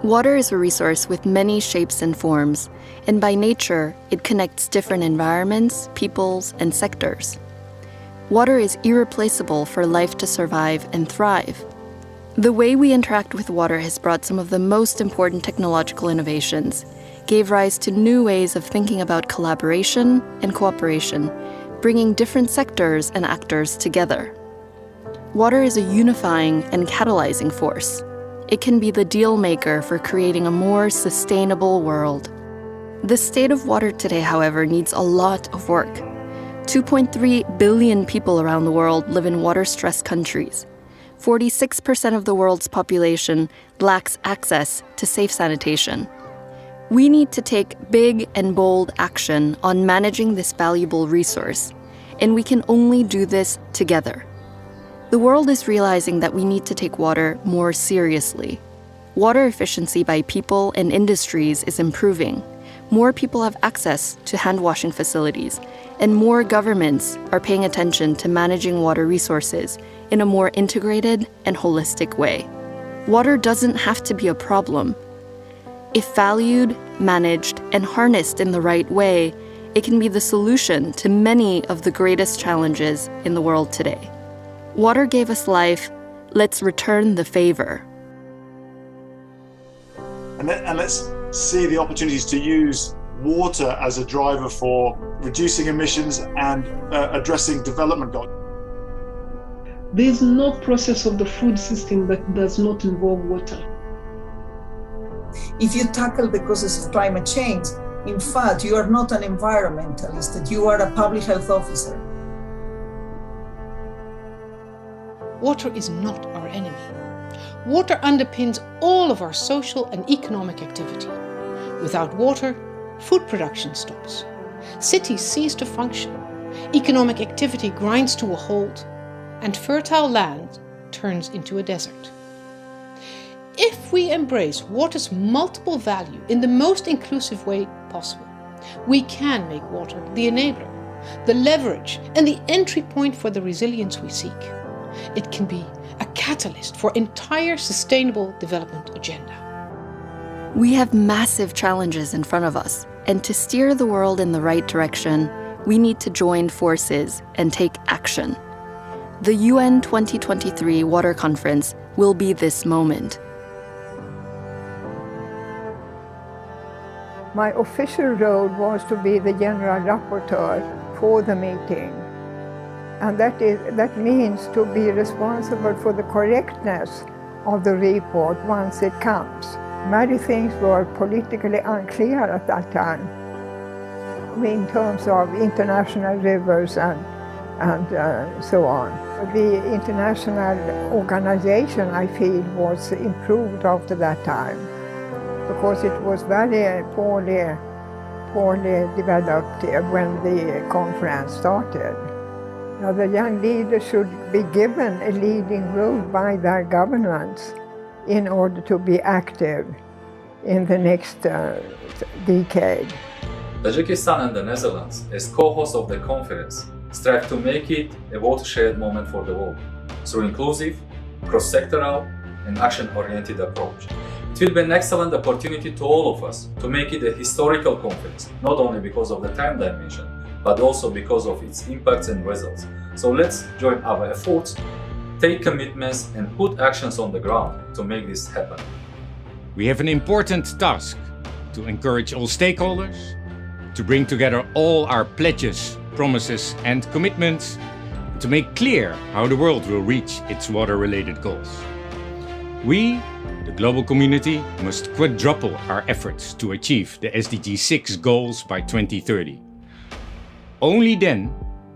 Water is a resource with many shapes and forms, and by nature, it connects different environments, peoples, and sectors. Water is irreplaceable for life to survive and thrive. The way we interact with water has brought some of the most important technological innovations, gave rise to new ways of thinking about collaboration and cooperation, bringing different sectors and actors together. Water is a unifying and catalyzing force. It can be the deal maker for creating a more sustainable world. The state of water today, however, needs a lot of work. 2.3 billion people around the world live in water-stressed countries. 46% of the world's population lacks access to safe sanitation. We need to take big and bold action on managing this valuable resource, and we can only do this together. The world is realizing that we need to take water more seriously. Water efficiency by people and industries is improving. More people have access to hand-washing facilities, and more governments are paying attention to managing water resources in a more integrated and holistic way. Water doesn't have to be a problem. If valued, managed, and harnessed in the right way, it can be the solution to many of the greatest challenges in the world today. Water gave us life. Let's return the favor. And let's see the opportunities to use water as a driver for reducing emissions and addressing development goals. There is no process of the food system that does not involve water. If you tackle the causes of climate change, in fact, you are not an environmentalist, you are a public health officer. Water is not our enemy. Water underpins all of our social and economic activity. Without water, food production stops. Cities cease to function. Economic activity grinds to a halt, and fertile land turns into a desert. If we embrace water's multiple value in the most inclusive way possible, we can make water the enabler, the leverage, and the entry point for the resilience we seek. It can be a catalyst for entire sustainable development agenda. We have massive challenges in front of us, and to steer the world in the right direction, we need to join forces and take action. The UN 2023 Water Conference will be this moment. My official role was to be the General Rapporteur for the meeting. And that means to be responsible for the correctness of the report once it comes. Many things were politically unclear at that time in terms of international rivers and so on. The international organization, I feel, was improved after that time because it was very poorly developed when the conference started. Now, the young leaders should be given a leading role by their governments in order to be active in the next decade. Tajikistan and the Netherlands, as co-hosts of the conference, strive to make it a watershed moment for the world through inclusive, cross-sectoral, and action-oriented approach. It will be an excellent opportunity to all of us to make it a historical conference, not only because of the time dimension, but also because of its impacts and results. So let's join our efforts, take commitments, and put actions on the ground to make this happen. We have an important task to encourage all stakeholders, to bring together all our pledges, promises, and commitments, and to make clear how the world will reach its water-related goals. We, the global community, must quadruple our efforts to achieve the SDG 6 goals by 2030. Only then,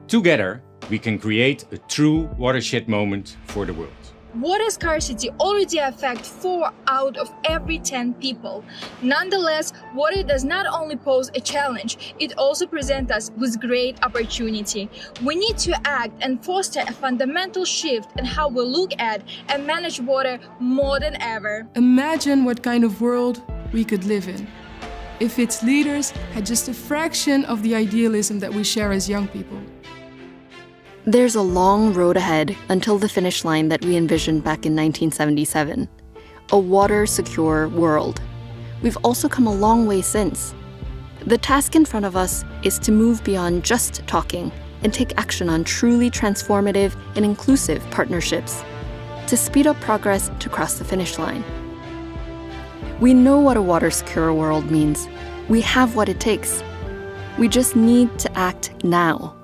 together, we can create a true watershed moment for the world. Water scarcity already affects 4 out of every 10 people. Nonetheless, water does not only pose a challenge, it also presents us with great opportunity. We need to act and foster a fundamental shift in how we look at and manage water more than ever. Imagine what kind of world we could live in if its leaders had just a fraction of the idealism that we share as young people. There's a long road ahead until the finish line that we envisioned back in 1977. a water-secure world. We've also come a long way since. The task in front of us is to move beyond just talking and take action on truly transformative and inclusive partnerships to speed up progress to cross the finish line. We know what a water-secure world means. We have what it takes. We just need to act now.